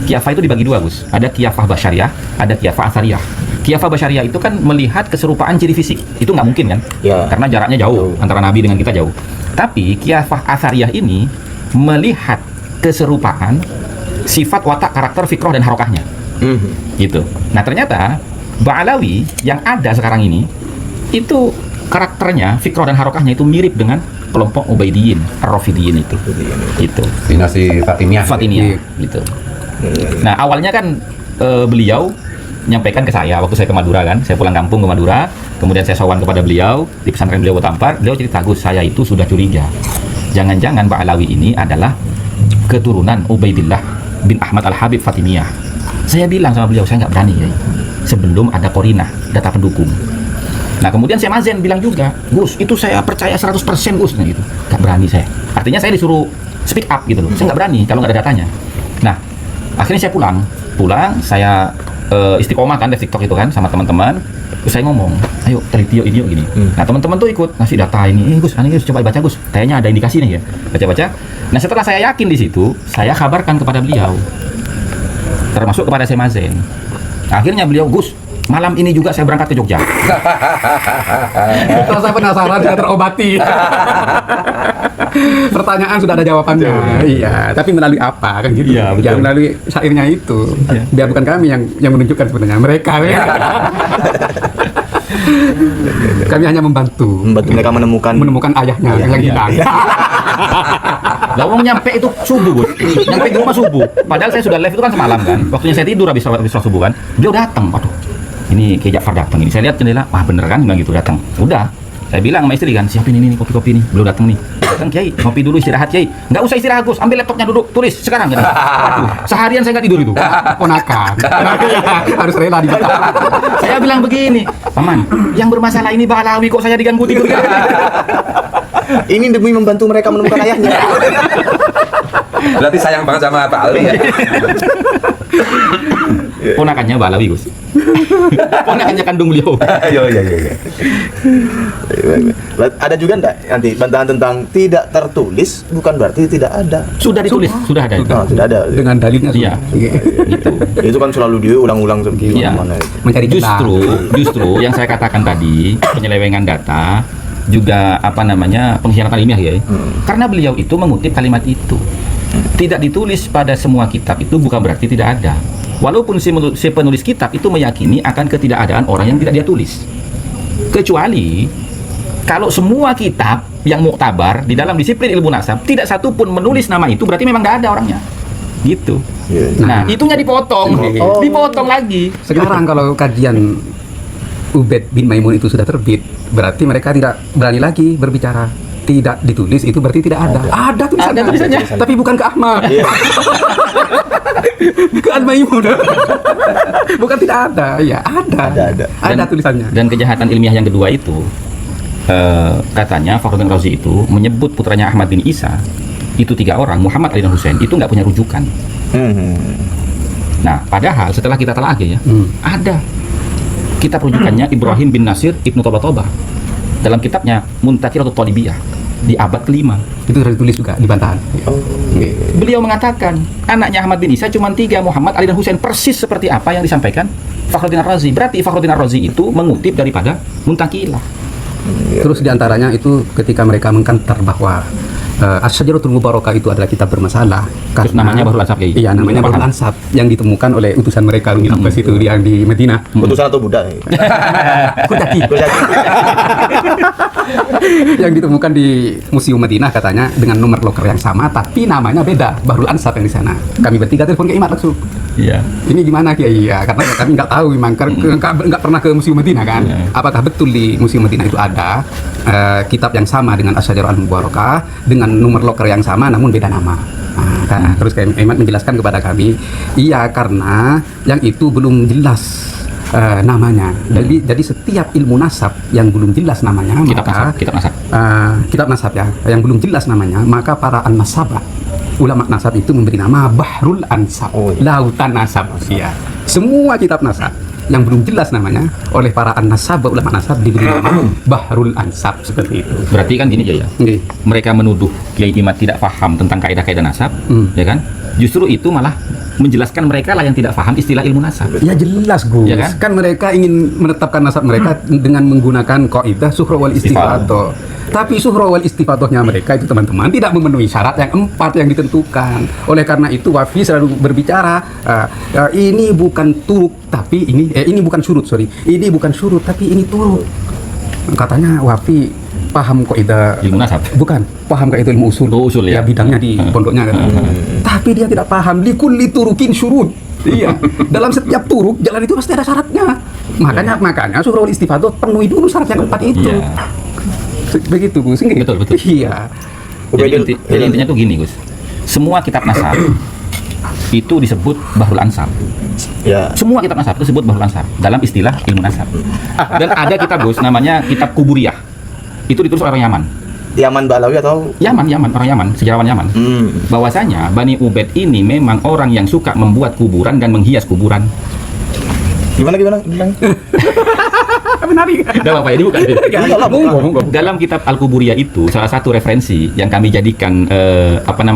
Khilafah itu dibagi dua, Gus. Ada Khilafah Basyariyah, ada Khilafah Athariyah. Khilafah Basyariyah itu kan melihat keserupaan ciri fisik. Itu nggak mungkin kan? Ya. Karena jaraknya jauh antara Nabi dengan kita jauh. Tapi Khilafah Athariyah ini melihat keserupaan sifat, watak, karakter, fikroh dan harokahnya. Gitu. Nah, ternyata Ba'alawi yang ada sekarang ini itu karakternya, fikroh dan harokahnya itu mirip dengan kelompok Ubaidiyin, Ar-Rafidiyin itu. Gitu. Dinasti Fatimiyah. Fatimiyah gitu. Nah, awalnya kan beliau nyampaikan ke saya waktu saya ke Madura kan, saya pulang kampung ke Madura, kemudian saya sowan kepada beliau di pesantren beliau Tampar, beliau cerita, Gus, saya itu sudah curiga. Jangan-jangan Ba'alawi ini adalah keturunan Ubaidillah bin Ahmad Al-Habib Fatimiyah. Saya bilang sama beliau, saya nggak berani ya, sebelum ada korinah, data pendukung. Nah, kemudian saya mazen bilang juga, Gus, itu saya percaya 100% Gus, nah gitu. Nggak berani saya. Artinya saya disuruh speak up gitu loh. Saya nggak berani kalau nggak ada datanya. Nah, akhirnya saya pulang, saya istiqomah kan di TikTok itu kan sama teman-teman. Terus saya ngomong, ayo teliti yuk ini yuk gini. Nah teman-teman tuh ikut ngasih data ini, Gus, coba baca Gus. Kayaknya ada indikasi nih ya, baca-baca. Nah setelah saya yakin di situ, saya kabarkan kepada beliau, termasuk kepada Syekh Mazen. Akhirnya beliau, Gus, malam ini juga saya berangkat ke Jogja. Rasa penasaran sudah terobati. Pertanyaan sudah ada jawabannya. Iya, tapi melalui apa kan gitu? Iya, betul. Ya, melalui syairnya itu. Iya. Biar bukan kami yang menunjukkan sebenarnya, mereka. Kami hanya membantu mereka menemukan ayahnya yang hilang. Lah wong nyampe itu subuh, Gus. Nyampe di rumah subuh. Padahal saya sudah live itu kan semalam kan. Waktunya saya tidur habis sholat subuh kan. Beliau datang, waduh. Ini Kiai Ja'far datang ini. Saya lihat jendela, wah bener kan bilang gitu datang. Udah. Saya bilang sama istri kan, siapin ini kopi-kopi nih. Beliau datang nih. Datang Kiai, kopi dulu istirahat Kiai. Enggak usah istirahat Gus, ambil laptopnya duduk, tulis sekarang gitu. Waduh, seharian saya enggak tidur itu. Ponakan. Harus rela dibaca. Saya bilang begini, Paman, yang bermasalah ini Balawi kok saya diganggu tidur. ini demi membantu mereka menemukan ayahnya. Berarti sayang banget sama Pak Ali ya. Ponakannya Balawi, Gus. Ponakannya kandung beliau. Iya. Ada juga enggak nanti bantahan tentang tidak tertulis bukan berarti tidak ada. Sudah ditulis, sudah ada. Oh, sudah ada. Dengan dalilnya. Iya. Gitu. Itu kan selalu diulang-ulang Iya. mana itu. Mencari Justru yang saya katakan tadi, penyelewengan data juga pengkhianatan ilmiah ya. Karena beliau itu mengutip kalimat itu. Tidak ditulis pada semua kitab itu bukan berarti tidak ada. Walaupun si penulis kitab itu meyakini akan ketidakadaan orang yang tidak dia tulis. Kecuali kalau semua kitab yang muktabar di dalam disiplin ilmu nasab tidak satu pun menulis nama itu, berarti memang nggak ada orangnya. Gitu. Nah, itunya dipotong, dipotong lagi. Sekarang kalau kajian Ubed bin Maimun itu sudah terbit, berarti mereka tidak berani lagi berbicara. Tidak ditulis itu berarti tidak ada. Ada tulisannya. Ada tulisannya. Tapi bukan ke Ahmad. Ke Al-Maimun. Bukan tidak ada. Ya, ada. Ada tulisannya. Dan kejahatan ilmiah yang kedua itu katanya Fakhruddin Razi itu menyebut putranya Ahmad bin Isa itu 3 orang, Muhammad, Ali dan Husain, itu nggak punya rujukan. Nah, padahal setelah kita telah ya, ada kitab rujukannya Ibrahim bin Nasir Ibnu Toba dalam kitabnya Muntakiratul Talibiyah di abad ke-5. Itu sudah ditulis juga di bantahan. Beliau mengatakan anaknya Ahmad bin Isa cuma 3, Muhammad, Ali dan Husain, persis seperti apa yang disampaikan Fakhruddin Razi. Berarti Fakhruddin Razi itu mengutip daripada Muntakilah. Terus diantaranya itu ketika mereka mengkantar bahwa Asy-Syajaratul Mubarakah itu adalah kitab bermasalah. Terus namanya Bahrul Ansab, Kiai. Iya, namanya Bahrul Ansab yang ditemukan oleh utusan mereka di Abbas itu yang di Madinah. Utusan atau budak? Kudaki. Yang ditemukan di Museum Madinah katanya dengan nomor loker yang sama tapi namanya beda, Bahrul Ansab yang di sana. Kami bertiga telepon ke Imad langsung. Iya. Ini gimana Kiai? Iya, karena kami nggak tahu memang nggak pernah ke Museum Madinah kan. Apakah betul di Museum Madinah itu ada kitab yang sama dengan Asy-Syajaratul Mubarakah dengan nomor loker yang sama namun beda nama. Nah, terus Imad menjelaskan kepada kami, iya karena yang itu belum jelas namanya. Jadi setiap ilmu nasab yang belum jelas namanya, kitab nasab ya, yang belum jelas namanya, maka para an-nasabah, ulama nasab itu memberi nama Bahrul Ansab, lautan nasab. Ya. Semua kitab nasab yang belum jelas namanya oleh para an-nasab, ulama nasab diberi nama Bahrul Ansab seperti itu. Berarti kan gini ya. Mereka menuduh Kiai Imad tidak paham tentang kaidah-kaidah nasab, ya kan? Justru itu malah menjelaskan mereka lah yang tidak paham istilah ilmu nasab. Ya jelas Gus. Ya kan? Mereka ingin menetapkan nasab mereka dengan menggunakan kaidah suhra wal istifadah. Tapi suhra wal istifadahnya mereka itu teman-teman tidak memenuhi syarat yang 4 yang ditentukan. Oleh karena itu Wafi selalu berbicara ini bukan turuk tapi ini bukan surut, Ini bukan surut tapi ini turuk. Katanya Wafi paham kaidah ilmu nasab. Bukan, paham kaidah ilmu usul. Usul ya. Bidangnya di pondoknya kan. Tapi dia tidak paham likulli turukin surut. Iya. Dalam setiap turuk jalan itu pasti ada syaratnya. Makanya surah istifadah penuhi dulu syarat yang 4 itu. Ya. Begitu Gus. Betul. Iya. Jadi intinya tuh gini Gus. Semua kitab nasab itu disebut Bahrul Ansab. Ya. Semua kitab nasab itu disebut Bahrul Ansab dalam istilah ilmu nasab. Dan ada kitab Gus namanya kitab Kuburiyah. Itu ditulis oleh orang Yaman. Yaman Balawi atau Yaman, orang Yaman, sejarawan Yaman. Bahwasanya Bani Ubed ini memang orang yang suka membuat kuburan dan menghias kuburan. Gimana? Menarik. Dalam apa ini bukan? Dalam kitab Al-Kuburiyah itu salah satu referensi yang kami jadikan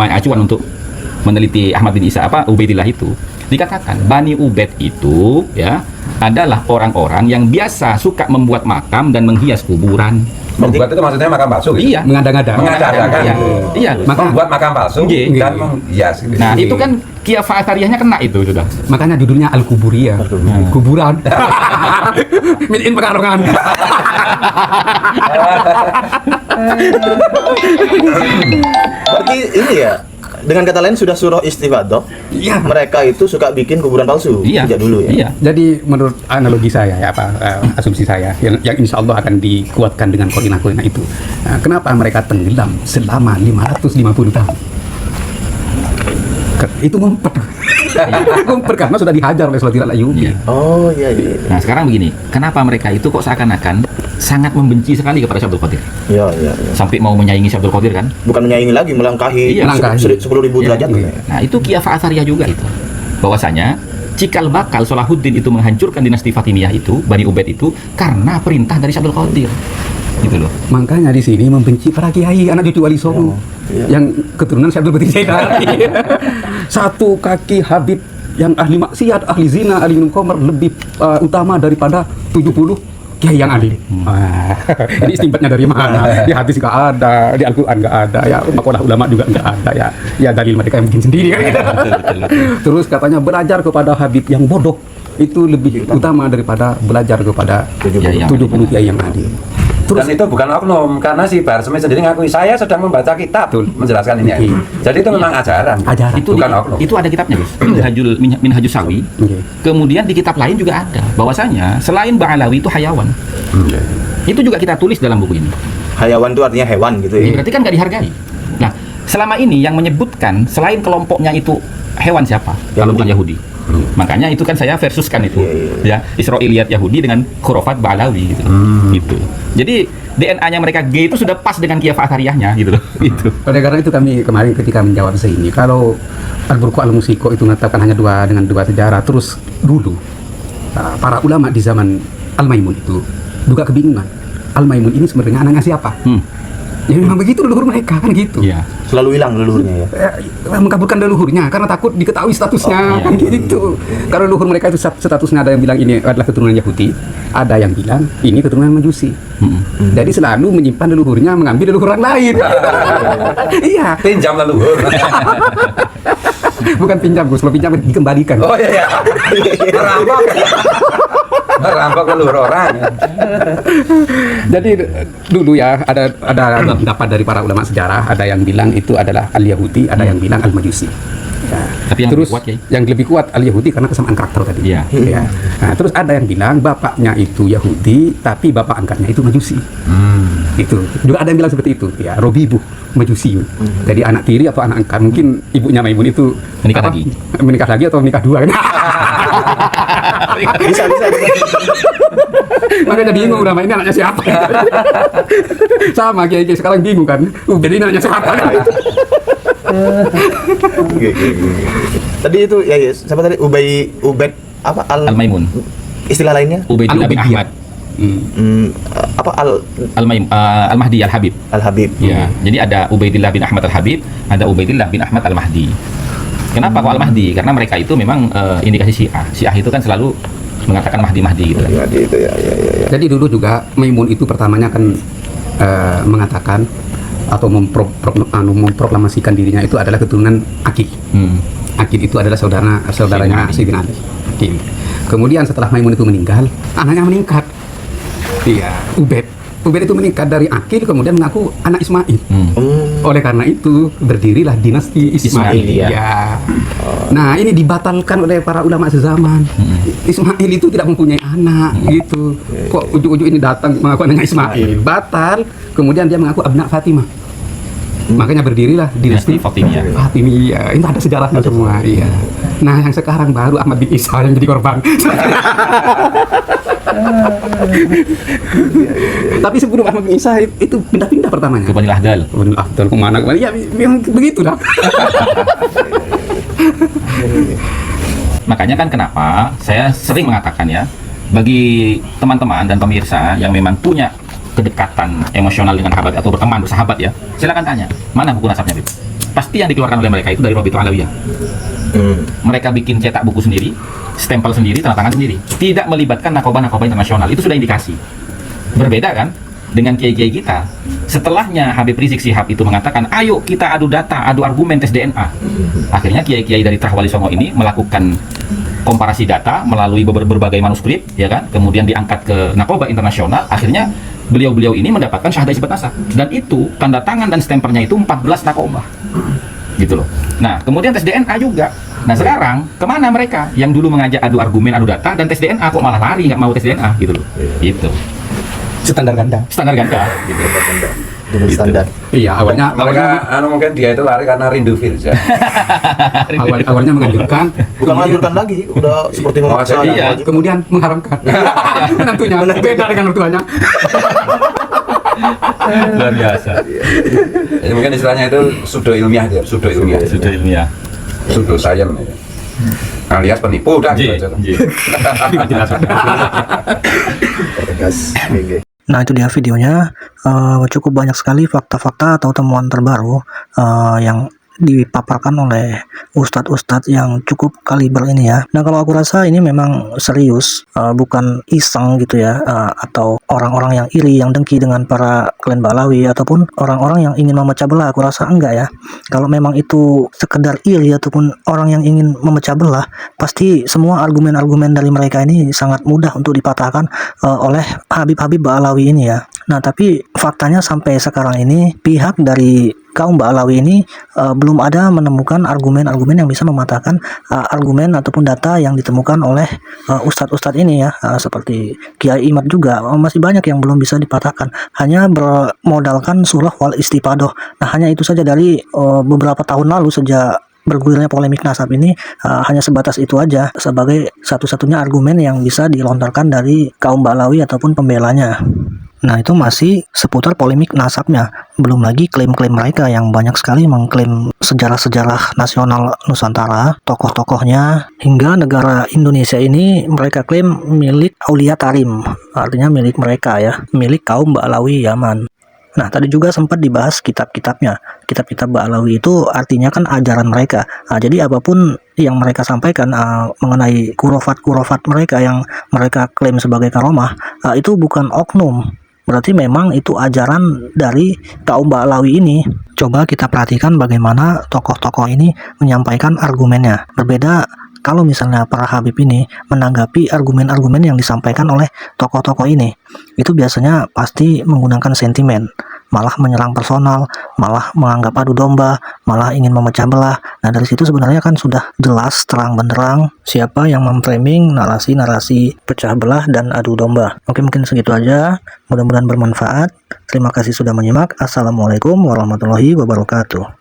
acuan untuk meneliti Ahmad bin Isa Ubaidillah itu, dikatakan Bani Ubaid itu ya adalah orang-orang yang biasa suka membuat makam dan menghias kuburan. Membuat itu maksudnya makam palsu. Iya. Mengada-ngada. Mengada-ngada. Iya. Membuat makam palsu Iya. dan menghias. Gitu. Nah, itu kan Khilafah Athariyahnya kena itu sudah. Makanya judulnya Al-Kuburiyah. Kuburan. Miliin Pekalongan. Berarti ini ya, dengan kata lain sudah surah istifadah. Iya. Mereka itu suka bikin kuburan palsu Iya. sejak dulu ya. Iya. Jadi menurut analogi saya asumsi saya yang insya Allah akan dikuatkan dengan koordinat itu. Kenapa mereka tenggelam selama 550 tahun? Itu ngumpet. Ngumpet karena sudah dihajar oleh Salahuddin Al-Ayyubi. Iya. Oh iya. Nah, sekarang begini, kenapa mereka itu kok seakan-akan sangat membenci sekali kepada Syekh Abdul Qadir? Iya. Sampai mau menyaingi Syekh Abdul Qadir kan? Bukan menyaingi lagi, melangkahi Iya, melangkahi. 10.000 derajat. Iya. Nah, itu Khilafah Athariyah juga itu. Bahwasanya cikal bakal Salahuddin itu menghancurkan dinasti Fatimiyah itu, Bani Ubaid itu karena perintah dari Syekh Abdul Qadir. Gitu loh. Makanya di sini membenci para kiai anak cucu Wali Songo yang keturunan Syekh Abdul Qadir Jailani. Satu kaki Habib yang ahli maksiat, ahli zina, ahli minum khamr lebih utama daripada 70 kiai yang alim. Ini istimbatnya dari mana? Di hadis nggak ada, di Al-Quran nggak ada, ya makalah ulama juga nggak ada, ya dalil mereka yang bikin sendiri. Terus katanya belajar kepada Habib yang bodoh itu lebih utama daripada belajar kepada 70 kiai yang alim. Dan itu bukan oknum, karena si Barsemi sendiri ngakui saya sedang membaca kitab menjelaskan ini. Ya. Jadi itu memang ajaran. Itu bukan oknum. itu ada kitabnya, Gus. Minhajus Sawi. Kemudian di kitab lain juga ada bahwasanya selain Ba'alawi itu hayawan. Itu juga kita tulis dalam buku ini. Hayawan itu artinya hewan gitu ya. Berarti kan nggak dihargai. Nah, selama ini yang menyebutkan selain kelompoknya itu hewan siapa? Kalau bukan Yahudi. Makanya itu kan saya versuskan itu, ya Israiliyat Yahudi dengan khurafat Ba'alawi gitu. Gitu. Jadi DNA-nya mereka G itu sudah pas dengan Khilafah Athariyahnya gitu loh. Gitu. Oleh karena itu kami kemarin ketika menjawab ini, kalau Al-Burqa Al-Musiko itu mengatakan hanya dua sejarah, terus dulu para ulama di zaman Al-Maimun itu juga kebingungan. Al-Maimun ini sebenarnya anaknya siapa? Ya memang begitu leluhur mereka kan gitu. Iya. Selalu hilang leluhurnya ya. Mengkaburkan leluhurnya karena takut diketahui statusnya kan gitu. Karena leluhur mereka itu statusnya ada yang bilang ini adalah keturunan Yahudi, ada yang bilang ini keturunan Majusi. Jadi selalu menyimpan leluhurnya, mengambil leluhur orang lain. Iya. Pinjam leluhur. Bukan pinjam, Gus. Kalau pinjam dikembalikan. Oh iya. Merampok. Merampok leluhur orang. Jadi dulu ya ada pendapat dari para ulama sejarah, ada yang bilang itu adalah Al-Yahudi, ada yang bilang Al-Majusi. Ya. Tapi yang Terus lebih kuat, ya? yang lebih kuat Al-Yahudi karena kesamaan karakter tadi. Iya. Ya. Nah, terus ada yang bilang bapaknya itu Yahudi, tapi bapak angkatnya itu Majusi. Itu juga ada yang bilang seperti itu. Ya, Robibu Majusi. Jadi anak tiri atau anak angkat. Mungkin ibunya Maimun itu menikah lagi atau menikah dua. Bisa. Makanya bingung nama ini anaknya siapa. Sama kiai sekarang bingung kan. Jadi anaknya siapa. Oke. Tadi itu ya, siapa tadi? Ubaid apa Al-Maimun. Istilah lainnya? Ubaidillah bin Al-Ubaidiyah. Ahmad. Apa Al-Mahdi Al-Habib. Al-Habib. Ya, jadi ada Ubaidillah bin Ahmad Al-Habib, ada Ubaidillah bin Ahmad Al-Mahdi. Kenapa kok Al-Mahdi? Karena mereka itu memang indikasi Syiah. Syiah itu kan selalu mengatakan Mahdi gitu kan. Mahdi itu ya. Jadi dulu juga Maimun itu pertamanya kan mengatakan atau memproklamasikan dirinya itu adalah keturunan Aqil. Aqil itu adalah saudaranya Sayyidina Ali. Aqil. Kemudian setelah Maimun itu meninggal, anaknya meningkat. Iya, Ubaid itu meningkat dari Aqil, kemudian mengaku anak Ismail. Oleh karena itu berdirilah dinasti Ismailiyah. Nah, ini dibatalkan oleh para ulama sezaman. Ismail itu tidak mempunyai anak gitu. Kok ujuk-ujuk ini datang mengaku anaknya Ismail? Batal. Kemudian dia mengaku anak Fatimah. Makanya berdirilah dinasti Fatimiyah. Itu ada sejarahnya semua. Iya. Nah, yang sekarang baru Ahmad bin Isa yang jadi korban. Tapi sebelum Ahmad bin Isa itu pindah-pindah pertamanya. Ke Bani Lahdal. Bani Lahdal kemana? Ya, memang begitu lah. Makanya kan kenapa saya sering mengatakan ya, bagi teman-teman dan pemirsa yang memang punya kedekatan emosional dengan Habib atau berteman bersahabat ya, silakan tanya mana buku nasabnya Bib. Pasti yang dikeluarkan oleh mereka itu dari Robitul Alawiyah. Mereka bikin cetak buku sendiri, stempel sendiri, tanda tangan sendiri, tidak melibatkan nakoba internasional. Itu sudah indikasi. Berbeda kan dengan kiai-kiai kita. Setelahnya Habib Rizik Syihab itu mengatakan, ayo kita adu data, adu argumen, tes DNA. Akhirnya kiai-kiai dari Trahwali Songo ini melakukan komparasi data melalui berbagai manuskrip, ya kan, kemudian diangkat ke nakoba internasional. Akhirnya beliau-beliau ini mendapatkan syahadah isbat nasab, dan itu tanda tangan dan stempernya itu 14 nakoba, gitu loh. Nah kemudian tes DNA juga. Nah sekarang kemana mereka yang dulu mengajak adu argumen, adu data dan tes DNA, kok malah lari nggak mau tes DNA, gitu loh. Gitu. Standar ganda. Standar ganda. Gitu. Dengan standar. Iya, awalnya Mungkin dia itu lari karena rindu Firza. awalnya menganjurkan, Bukan menganjurkan lagi, udah seperti memaksa. jadi iya. kemudian mengharamkan. Menantunya beda dengan mertuanya. Luar biasa. Jadi mungkin istilahnya itu pseudo ilmiah dia, pseudo ilmiah. Sudah ilmiah. Pseudo science. Alias penipu udah gitu aja. Tegas. GG. Nah itu dia videonya. Cukup banyak sekali fakta-fakta atau temuan terbaru yang dipaparkan oleh ustadz-ustadz yang cukup kaliber ini ya. Nah kalau aku rasa ini memang serius, bukan iseng gitu ya, atau orang-orang yang iri, yang dengki dengan para klan Ba'alawi, ataupun orang-orang yang ingin memecah belah. Aku rasa enggak ya. Kalau memang itu sekedar iri ataupun orang yang ingin memecah belah, pasti semua argumen-argumen dari mereka ini sangat mudah untuk dipatahkan oleh Habib-Habib Ba'alawi ini ya. Nah tapi faktanya sampai sekarang ini pihak dari kaum Ba'alawi ini belum ada menemukan argumen-argumen yang bisa mematahkan argumen ataupun data yang ditemukan oleh ustadz-ustadz ini ya, seperti Kiai Imad juga masih banyak yang belum bisa dipatahkan, hanya bermodalkan surah wal istifadoh. Nah hanya itu saja dari beberapa tahun lalu sejak bergulirnya polemik nasab ini, hanya sebatas itu aja sebagai satu-satunya argumen yang bisa dilontarkan dari kaum Ba'alawi ataupun pembelanya. Nah itu masih seputar polemik nasabnya, belum lagi klaim-klaim mereka yang banyak sekali mengklaim sejarah-sejarah nasional Nusantara, tokoh-tokohnya, hingga negara Indonesia ini mereka klaim milik Aulia Tarim, artinya milik mereka ya, milik kaum Ba'alawi Yaman. Nah tadi juga sempat dibahas kitab-kitabnya. Kitab-kitab Ba'alawi itu artinya kan ajaran mereka. Jadi apapun yang mereka sampaikan mengenai kurofat-kurofat mereka yang mereka klaim sebagai karomah, itu bukan oknum. Berarti memang itu ajaran dari kaum Ba'alawi ini. Coba kita perhatikan bagaimana tokoh-tokoh ini menyampaikan argumennya. Berbeda kalau misalnya para Habib ini menanggapi argumen-argumen yang disampaikan oleh tokoh-tokoh ini. Itu biasanya pasti menggunakan sentimen, malah menyerang personal, malah menganggap adu domba, malah ingin memecah belah. Nah dari situ sebenarnya kan sudah jelas terang benderang siapa yang memframing narasi-narasi pecah belah dan adu domba. Oke, mungkin segitu aja, mudah-mudahan bermanfaat. Terima kasih sudah menyimak. Assalamualaikum warahmatullahi wabarakatuh.